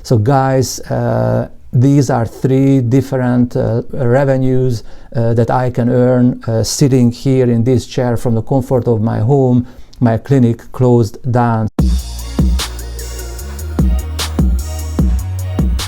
So guys, these are three different revenues that I can earn sitting here in this chair from the comfort of my home. My clinic closed down.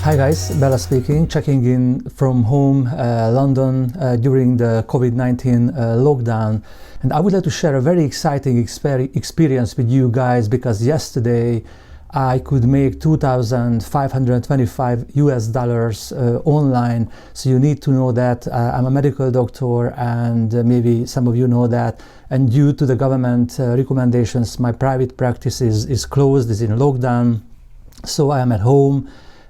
Hi guys, Bella speaking, checking in from home, London, during the COVID-19 lockdown. And I would like to share a very exciting experience with you guys, because yesterday I could make $2,525 online. So you need to know that I'm a medical doctor, and maybe some of you know that. And due to the government recommendations, my private practice is closed, is in lockdown. So I am at home,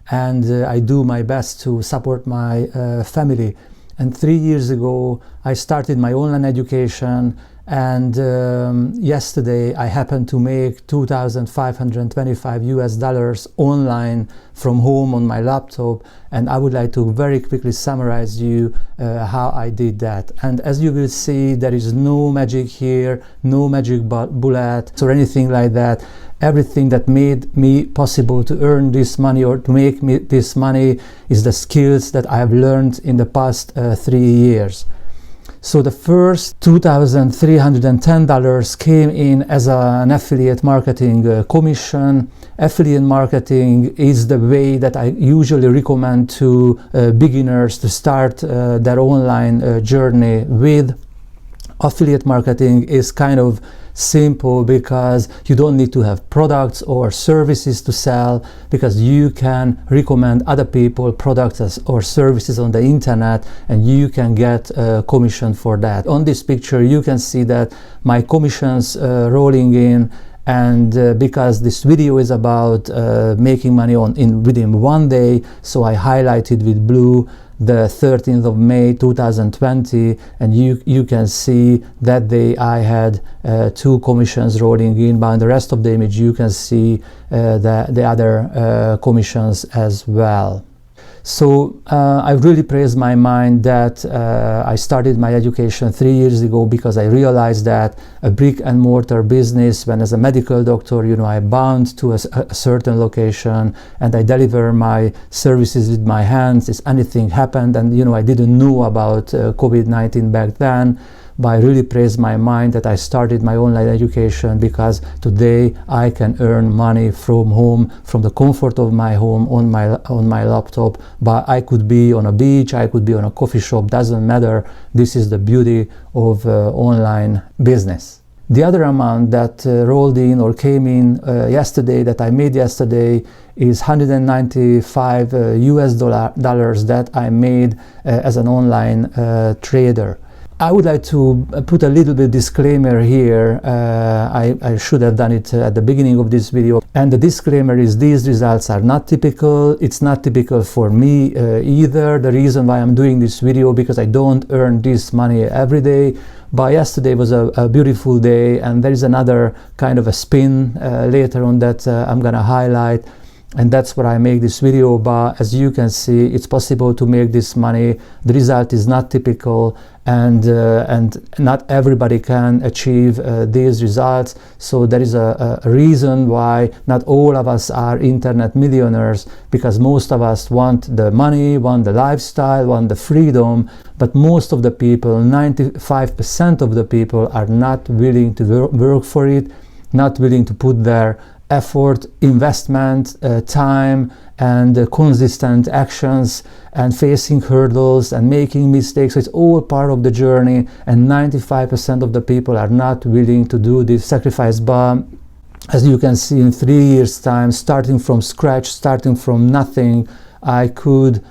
and I do my best to support my family. And 3 years ago, I started my online education, and yesterday I happened to make $2,525 online from home on my laptop. And I would like to very quickly summarize you how I did that. And as you will see, there is no magic here, no magic bullet or anything like that. Everything that made me possible to earn this money or to make me this money is the skills that I have learned in the past 3 years. So the first $2,310 came in as an affiliate marketing commission. Affiliate marketing is the way that I usually recommend to beginners to start their online journey with. Affiliate marketing is kind of simple because you don't need to have products or services to sell, because you can recommend other people products or services on the internet, and you can get a commission for that. On this picture you can see that my commissions rolling in, and because this video is about making money within 1 day, so I highlighted with blue the 13th of May 2020, and you can see that day I had 2 commissions rolling in, but on the rest of the image you can see the other commissions as well. So I really praise my mind that I started my education 3 years ago, because I realized that a brick and mortar business, when as a medical doctor, you know, I bound to a certain location and I deliver my services with my hands. If anything happened, and you know, I didn't know about COVID-19 back then, but I really praise my mind that I started my online education, because today I can earn money from home, from the comfort of my home, on my laptop. But I could be on a beach, I could be on a coffee shop, doesn't matter. This is the beauty of online business. The other amount that rolled in or came in yesterday, that I made yesterday, is $195 that I made as an online trader. I would like to put a little bit disclaimer here. I should have done it at the beginning of this video. And the disclaimer is these results are not typical. It's not typical for me either. The reason why I'm doing this video, because I don't earn this money every day. But yesterday was a beautiful day, and there is another kind of a spin later on that I'm gonna highlight. And that's what I make this video. But as you can see, it's possible to make this money. The result is not typical, and not everybody can achieve these results. So there is a reason why not all of us are internet millionaires, because most of us want the money, want the lifestyle, want the freedom, but most of the people, 95% of the people, are not willing to work for it, not willing to put their effort, investment, time, and consistent actions, and facing hurdles and making mistakes. So it's all part of the journey, and 95% of the people are not willing to do this sacrifice. But as you can see, in 3 years' time, starting from scratch, starting from nothing, I could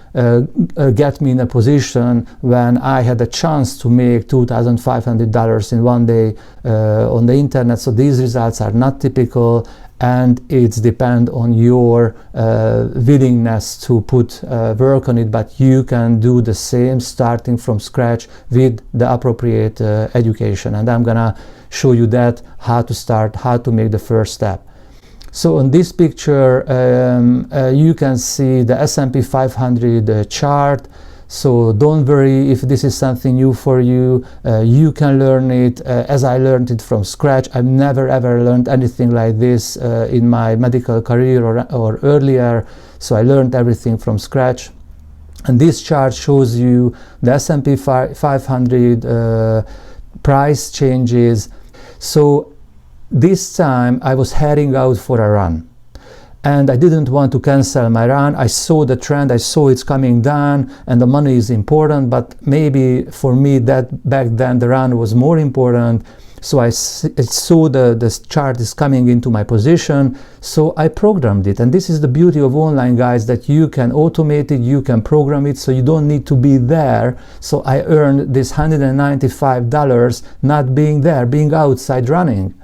get me in a position when I had a chance to make $2,500 in 1 day on the internet. So these results are not typical, and it's depend on your willingness to put work on it, but you can do the same starting from scratch with the appropriate education. And I'm gonna show you that, how to start, how to make the first step. So on this picture you can see the S&P 500 chart. So don't worry if this is something new for you. You can learn it as I learned it from scratch. I've never ever learned anything like this in my medical career or earlier. So I learned everything from scratch. And this chart shows you the S&P 500 price changes. So this time I was heading out for a run, and I didn't want to cancel my run. I saw the trend, I saw it's coming down, and the money is important, but maybe for me that back then the run was more important. So I saw the chart is coming into my position, so I programmed it. And this is the beauty of online, guys, that you can automate it, you can program it, so you don't need to be there. So I earned this $195 not being there, being outside running.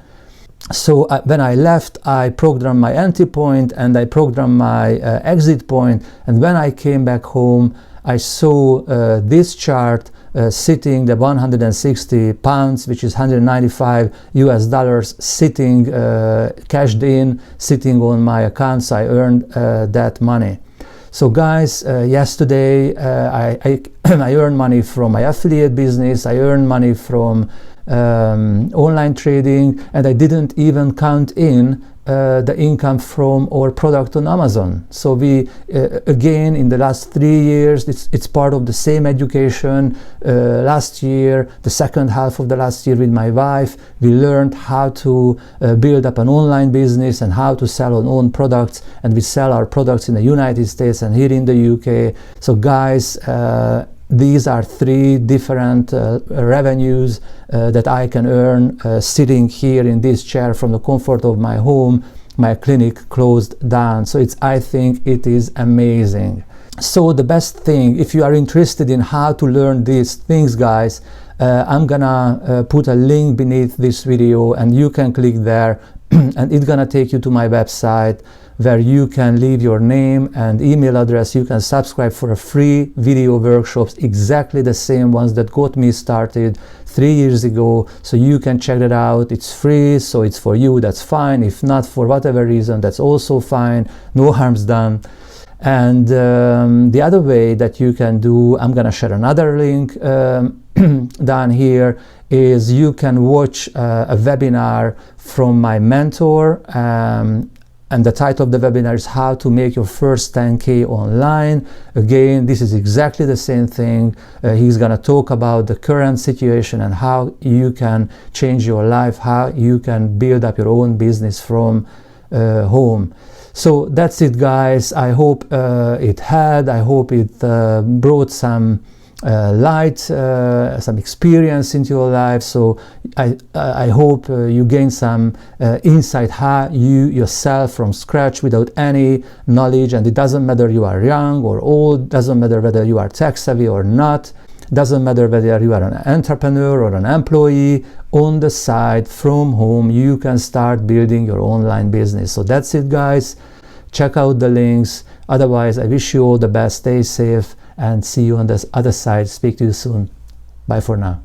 So when I left, I programmed my entry point and I programmed my exit point. And when I came back home, I saw this chart sitting, the 160 pounds, which is 195 US dollars, sitting cashed in, sitting on my account. So I earned that money. So guys, yesterday I earned money from my affiliate business, I earned money from online trading, and I didn't even count in the income from our product on Amazon. So we again, in the last 3 years, it's part of the same education. Last year, the second half of the last year with my wife, we learned how to build up an online business and how to sell our own products, and we sell our products in the United States and here in the UK. So guys, these are 3 different revenues that I can earn sitting here in this chair from the comfort of my home. My clinic closed down. So I think it is amazing. So the best thing, if you are interested in how to learn these things, guys, I'm gonna put a link beneath this video, and you can click there and it's gonna take you to my website, where you can leave your name and email address. You can subscribe for a free video workshops, exactly the same ones that got me started 3 years ago. So you can check that out. It's free, so it's for you, that's fine. If not, for whatever reason, that's also fine. No harm's done. And the other way that you can do, I'm gonna share another link down here, is you can watch a webinar from my mentor, and the title of the webinar is How to Make Your First 10K Online. Again, this is exactly the same thing. He's gonna talk about the current situation and how you can change your life, how you can build up your own business from home. So that's it, guys. I hope it brought some light, some experience into your life. So I hope you gain some insight how you yourself from scratch, without any knowledge, and it doesn't matter you are young or old, doesn't matter whether you are tech savvy or not, doesn't matter whether you are an entrepreneur or an employee, on the side from home you can start building your online business. So that's it, guys. Check out the links. Otherwise, I wish you all the best. Stay safe and see you on the other side. Speak to you soon. Bye for now.